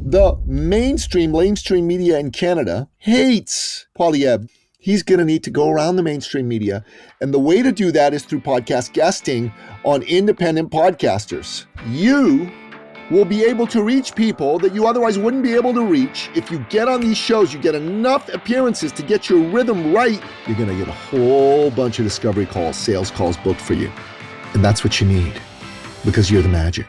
The mainstream media in Canada hates Poilievre. He's going to need to go around the mainstream media. And the way to do that is through podcast guesting on independent podcasters. You will be able to reach people that you otherwise wouldn't be able to reach. If you get on these shows, you get enough appearances to get your rhythm right, you're going to get a whole bunch of discovery calls, sales calls booked for you. And that's what you need, because you're the magic.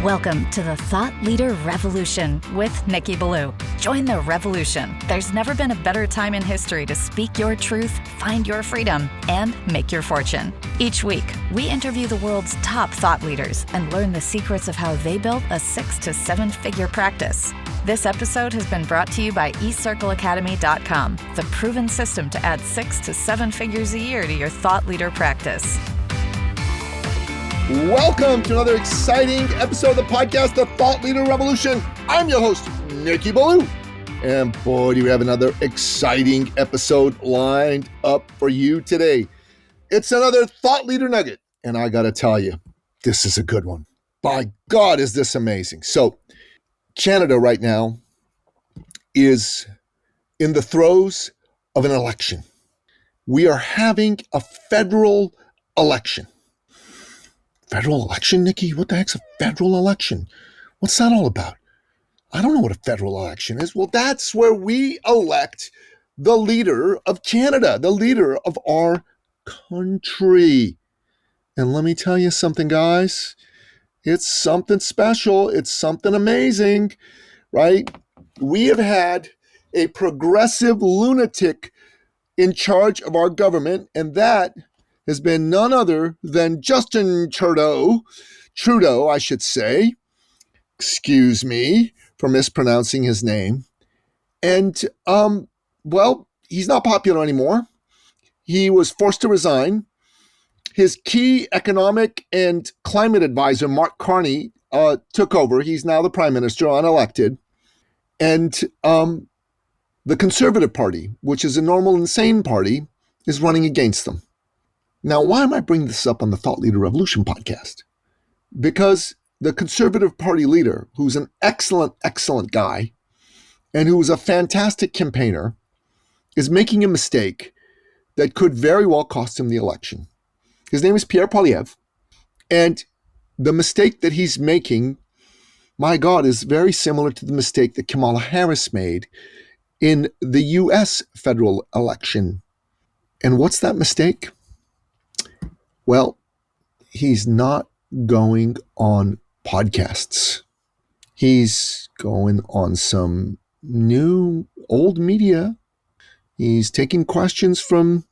Welcome to the Thought Leader Revolution with Nikki Ballou. Join the revolution. There's never been a better time in history to speak your truth, find your freedom, and make your fortune. Each week, we interview the world's top thought leaders and learn the secrets of how they built a 6 to 7 figure practice. This episode has been brought to you by eCircleAcademy.com, the proven system to add 6 to 7 figures a year to your thought leader practice. Welcome to another exciting episode of the podcast, The Thought Leader Revolution. I'm your host, Nikki Ballou. And boy, do we have another exciting episode lined up for you today. It's another Thought Leader Nugget. And I got to tell you, this is a good one. By God, is this amazing. So Canada right now is in the throes of an election. We are having a federal election. Federal election, Nikki? What the heck's a federal election? What's that all about? I don't know what a federal election is. Well, that's where we elect the leader of Canada, the leader of our country. And let me tell you something, guys. It's something special. It's something amazing, right? We have had a progressive lunatic in charge of our government, and that has been none other than Justin Trudeau, I should say. Excuse me for mispronouncing his name. And, well, he's not popular anymore. He was forced to resign. His key economic and climate advisor, Mark Carney, took over. He's now the prime minister, unelected. And the Conservative Party, which is a normal insane party, is running against them. Now, why am I bringing this up on the Thought Leader Revolution podcast? Because the Conservative Party leader, who's an excellent guy, and who is a fantastic campaigner, is making a mistake that could very well cost him the election. His name is Pierre, and the mistake that he's making, my God, is very similar to the mistake that Kamala Harris made in the U.S. federal election. And what's that mistake? Well, he's not going on podcasts. He's going on some new old media. He's taking questions from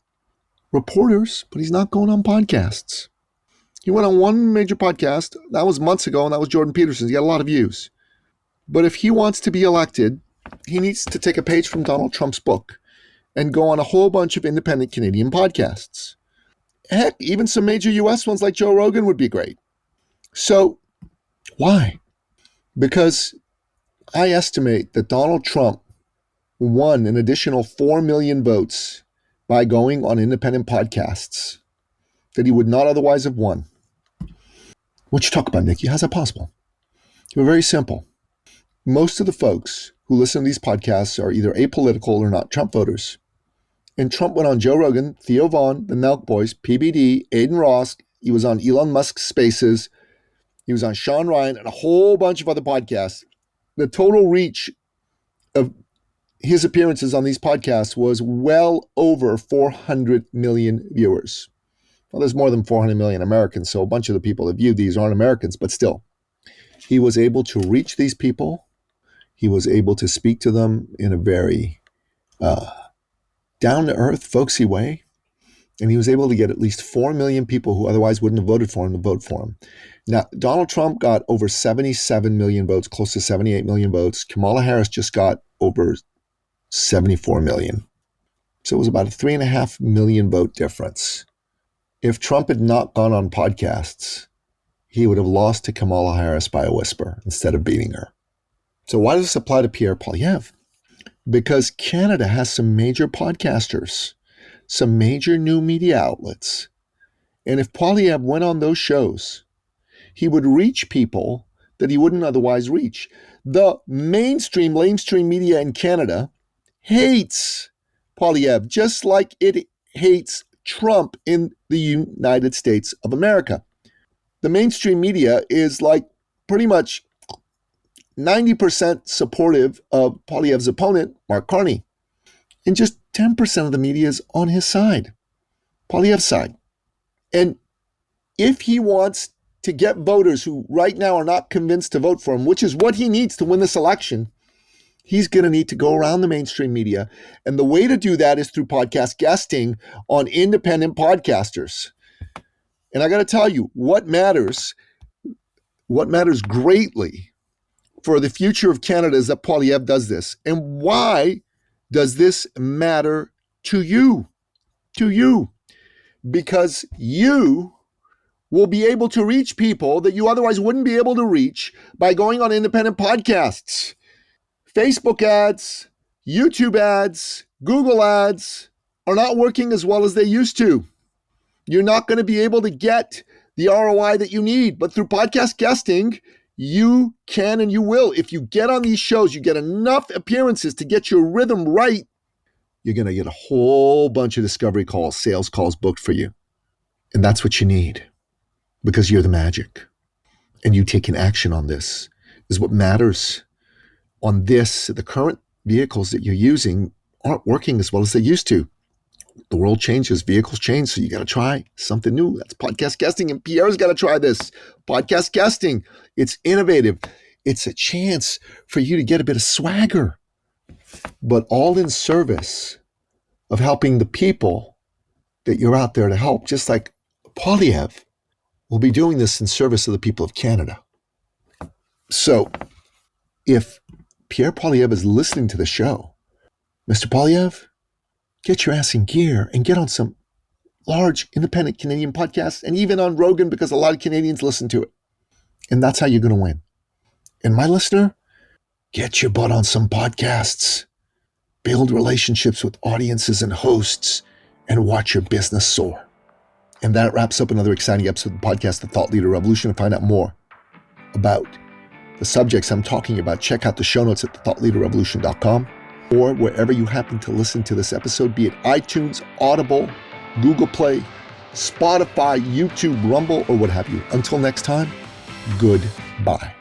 reporters, but he's not going on podcasts. He went on one major podcast. That was months ago, and that was Jordan Peterson's. He got a lot of views. But if he wants to be elected, he needs to take a page from Donald Trump's book and go on a whole bunch of independent Canadian podcasts. Heck, even some major U.S. ones like Joe Rogan would be great. So, why? Because I estimate that Donald Trump won an additional 4 million votes by going on independent podcasts that he would not otherwise have won. What you talk about, Nikki? How's that possible? Well, very simple. Most of the folks who listen to these podcasts are either apolitical or not Trump voters. And Trump went on Joe Rogan, Theo Vaughn, the Nelk Boys, PBD, Aiden Ross. He was on Elon Musk's Spaces. He was on Sean Ryan and a whole bunch of other podcasts. The total reach of his appearances on these podcasts was well over 400 million viewers. Well, there's more than 400 million Americans, so a bunch of the people that viewed these aren't Americans, but still. He was able to reach these people. He was able to speak to them in a very down-to-earth, folksy way. And he was able to get at least 4 million people who otherwise wouldn't have voted for him to vote for him. Now, Donald Trump got over 77 million votes, close to 78 million votes. Kamala Harris just got over 74 million. So it was about a 3.5 million vote difference. If Trump had not gone on podcasts, he would have lost to Kamala Harris by a whisper instead of beating her. So why does this apply to Pierre Poilievre? Because Canada has some major podcasters, some major new media outlets. And if Poilievre went on those shows, he would reach people that he wouldn't otherwise reach. The mainstream media in Canada hates Poilievre, just like it hates Trump in the United States of America. The mainstream media is like pretty much 90% supportive of Poilievre's opponent, Mark Carney. And just 10% of the media is on his side, Poilievre's side. And if he wants to get voters who right now are not convinced to vote for him, which is what he needs to win this election, he's going to need to go around the mainstream media. And the way to do that is through podcast guesting on independent podcasters. And I got to tell you, what matters greatly for the future of Canada is that Poilievre does this. And why does this matter to you? To you. Because you will be able to reach people that you otherwise wouldn't be able to reach by going on independent podcasts. Facebook ads, YouTube ads, Google ads are not working as well as they used to. You're not going to be able to get the ROI that you need. But through podcast guesting, you can and you will. If you get on these shows, you get enough appearances to get your rhythm right, you're going to get a whole bunch of discovery calls, sales calls booked for you. And that's what you need, because you're the magic. And you taking action on this is what matters. On this, the current vehicles that you're using aren't working as well as they used to. The world changes, vehicles change, so you got to try something new. That's podcast guesting, and Pierre's got to try this. Podcast guesting, it's innovative. It's a chance for you to get a bit of swagger, but all in service of helping the people that you're out there to help, just like Poilievre will be doing this in service of the people of Canada. So if Pierre Poilievre is listening to the show, Mr. Poilievre, get your ass in gear and get on some large independent Canadian podcasts and even on Rogan, because a lot of Canadians listen to it. And that's how you're going to win. And my listener, get your butt on some podcasts, build relationships with audiences and hosts, and watch your business soar. And that wraps up another exciting episode of the podcast, The Thought Leader Revolution. To find out more about the subjects I'm talking about, check out the show notes at thethoughtleaderrevolution.com. or wherever you happen to listen to this episode, be it iTunes, Audible, Google Play, Spotify, YouTube, Rumble, or what have you. Until next time, goodbye.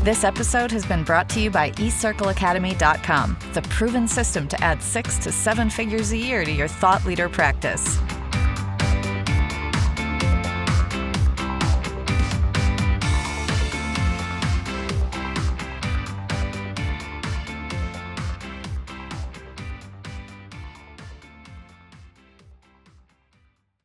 This episode has been brought to you by eCircleAcademy.com, the proven system to add 6 to 7 figures a year to your thought leader practice.